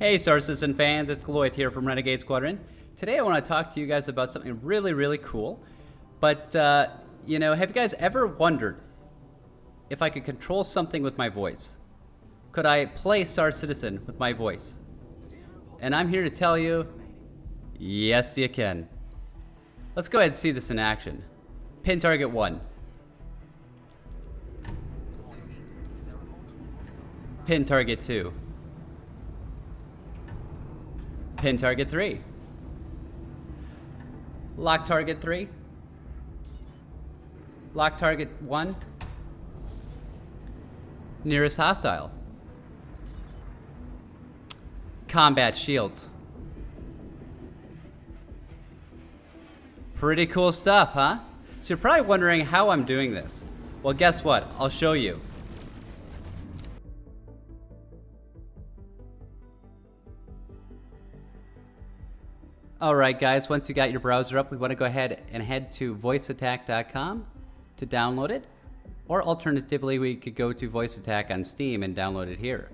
Hey Star Citizen fans, it's Goloith here from Renegade Squadron. Today I want to talk to you guys about something really cool. But, have you guys ever wondered if I could control something with my voice? Could I play Star Citizen with my voice? And I'm here to tell you, yes you can. Let's go ahead and see this in action. Pin target 1. Pin target 2. Pin target 3. Lock target 3. Lock target 1. Nearest hostile. Combat shields. Pretty cool stuff, huh? So you're probably wondering how I'm doing this. Well, guess what? I'll show you. Alright guys, once you got your browser up, we want to go ahead and head to voiceattack.com to download it. Or alternatively, we could go to Voice Attack on Steam and download it here.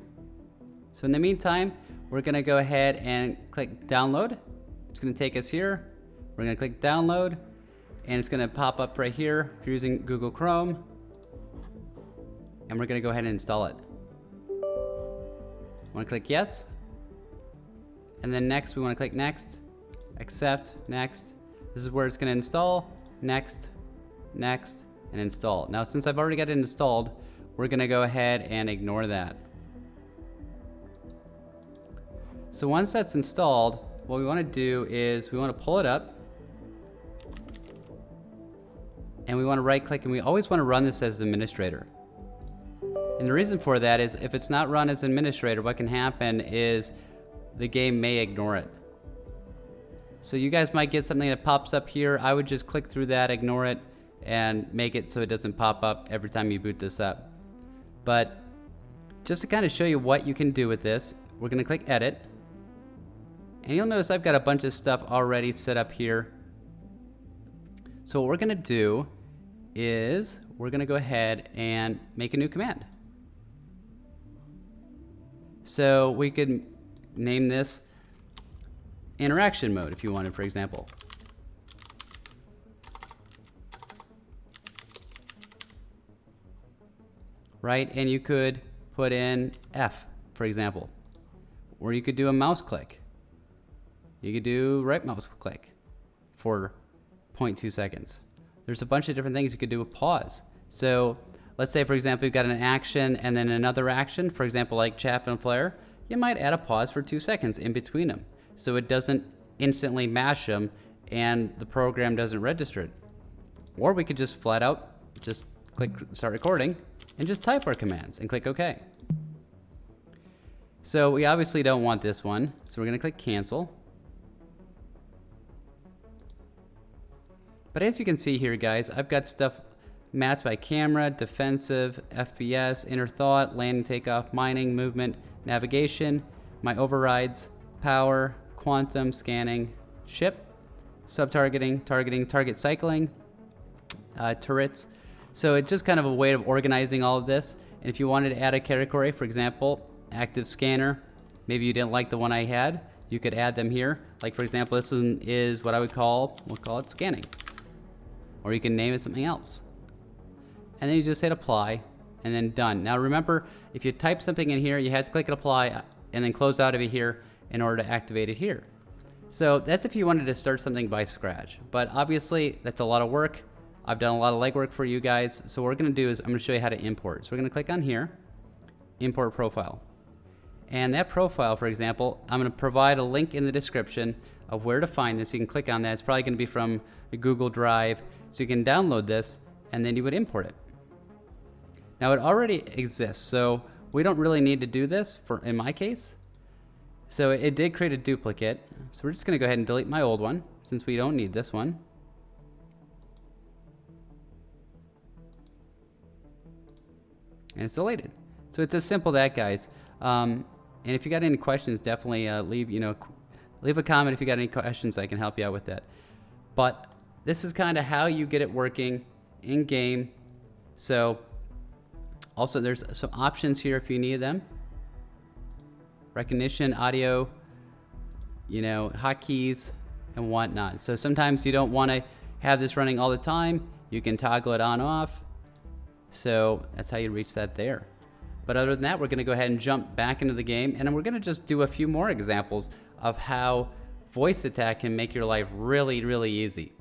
So in the meantime, we're going to go ahead and click download. It's going to take us here. We're going to click download, and it's going to pop up right here if you're using Google Chrome. And we're going to go ahead and install it. Want to click yes. And then next, we want to click next. Accept, next. This is where it's going to install, next, next, and install. Now, since I've already got it installed, we're going to go ahead and ignore that. So once that's installed, what we want to do is we want to pull it up, and we want to right click, and we always want to run this as administrator. And the reason for that is if it's not run as administrator, what can happen is the game may ignore it. So you guys might get something that pops up here. I would just click through that, ignore it, and make it so it doesn't pop up every time you boot this up. But just to kind of show you what you can do with this, we're going to click edit. And you'll notice I've got a bunch of stuff already set up here. So what we're going to do is we're going to go ahead and make a new command. So we could name this interaction mode if you wanted, for example. Right, and you could put in F, for example. Or you could do a mouse click. You could do right mouse click for 0.2 seconds. There's a bunch of different things you could do with pause. So let's say, for example, you've got an action and then another action, for example, like chaff and flare. You might add a pause for 2 seconds in between them, so it doesn't instantly mash them and the program doesn't register it. Or we could just flat out just click start recording and just type our commands and click OK. So we obviously don't want this one, so we're going to click cancel. But as you can see here, guys, I've got stuff matched by camera, defensive, FPS, inner thought, landing, takeoff, mining, movement, navigation, my overrides, power, quantum, scanning, ship, sub-targeting, targeting, target cycling, turrets. So it's just kind of a way of organizing all of this. And if you wanted to add a category, for example, active scanner, maybe you didn't like the one I had, you could add them here. Like for example, this one is what I would call, we'll call it scanning. Or you can name it something else. And then you just hit apply and then done. Now remember, if you type something in here, you have to click apply and then close out of it here in order to activate it here. So that's if you wanted to start something by scratch. But obviously that's a lot of work. I've done a lot of legwork for you guys. So what we're going to do is I'm going to show you how to import. So we're going to click on here, import profile. And that profile, for example, I'm going to provide a link in the description of where to find this. You can click on that. It's probably going to be from a Google Drive. So you can download this and then you would import it. Now it already exists, so we don't really need to do this in my case. So it did create a duplicate. So we're just going to go ahead and delete my old one since we don't need this one. And it's deleted. So it's as simple as that, guys. And if you got any questions, definitely leave a comment if you got any questions. I can help you out with that. But this is kind of how you get it working in game. So also there's some options here if you need them. recognition, audio, you know, hotkeys and whatnot. So sometimes you don't want to have this running all the time. You can toggle it on off. So that's how you reach that there. But other than that, we're going to go ahead and jump back into the game, and we're going to just do a few more examples of how voice attack can make your life really, really easy.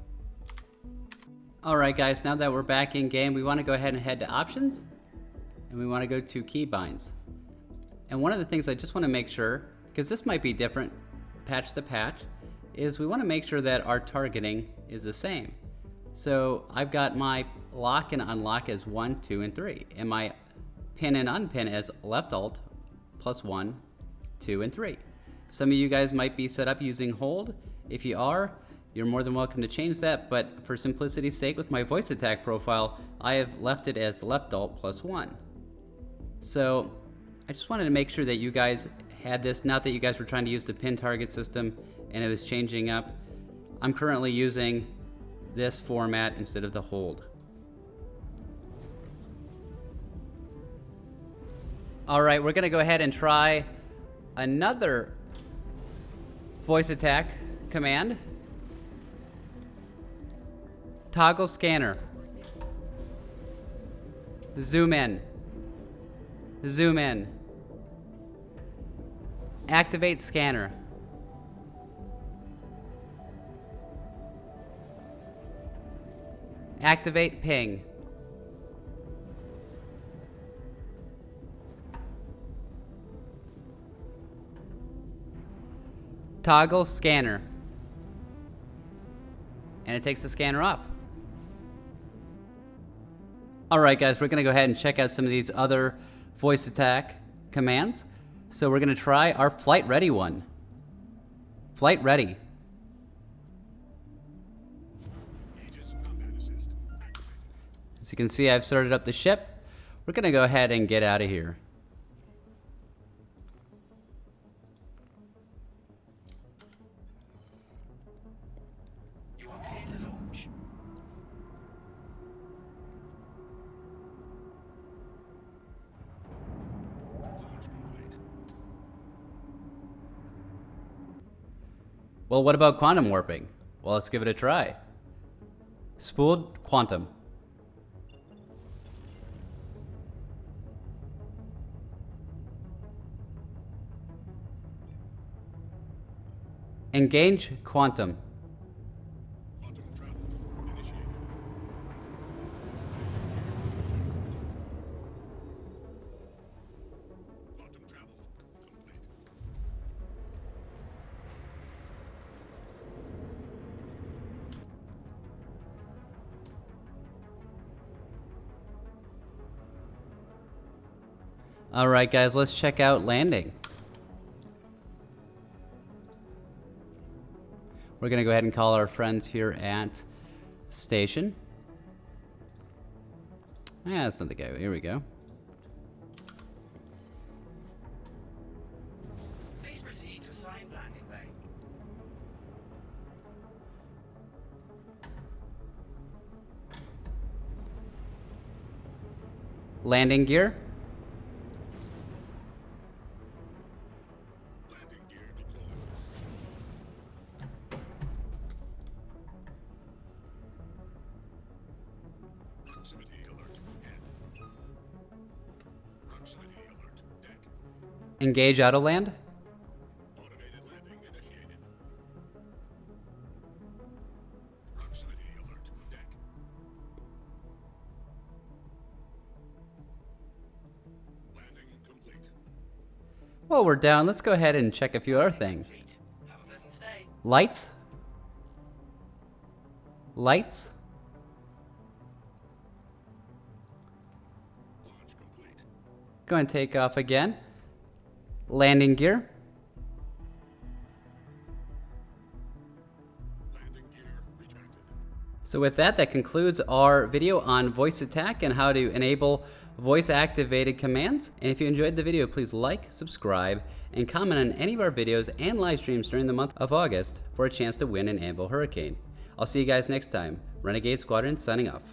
Alright guys, now that we're back in game, we want to go ahead and head to options, and we want to go to keybinds. And one of the things I just want to make sure, because this might be different patch to patch, is we want to make sure that our targeting is the same. So I've got my lock and unlock as 1, 2, and 3, and my pin and unpin as left alt plus 1, 2, and 3. Some of you guys might be set up using hold. If you are, you're more than welcome to change that, but for simplicity's sake with my voice attack profile, I have left it as left alt plus 1. So I just wanted to make sure that you guys had this, not that you guys were trying to use the pin target system and it was changing up. I'm currently using this format instead of the hold. Alright, we're gonna go ahead and try another voice attack command. Toggle scanner. Zoom in. Zoom in. Activate scanner. Activate ping. Toggle scanner. And it takes the scanner off. Alright guys, we're going to go ahead and check out some of these other voice attack commands. So we're going to try our flight ready one. Flight ready. As you can see, I've started up the ship. We're going to go ahead and get out of here. Well, what about quantum warping? Well, let's give it a try. Spooled quantum. Engage quantum. Quantum travel initiated. Quantum travel complete. All right, guys, let's check out landing. We're going to go ahead and call our friends here at station. Yeah, that's not the guy. Here we go. Please proceed to assigned landing bay. Landing gear. Landing gear deployed. Proximity alert head. Proximity alert deck. Engage auto land. Automated landing initiated. Proximity alert deck. Landing complete. Well, we're down. Let's go ahead and check a few other things. Complete. Have a pleasant stay. Lights. Lights. Launch complete. Go and take off again. Landing gear. Landing gear retracted. So with that, that concludes our video on voice attack and how to enable voice activated commands. And if you enjoyed the video, please like, subscribe, and comment on any of our videos and live streams during the month of August for a chance to win an Anvil Hurricane. I'll see you guys next time. Renegade Squadron signing off.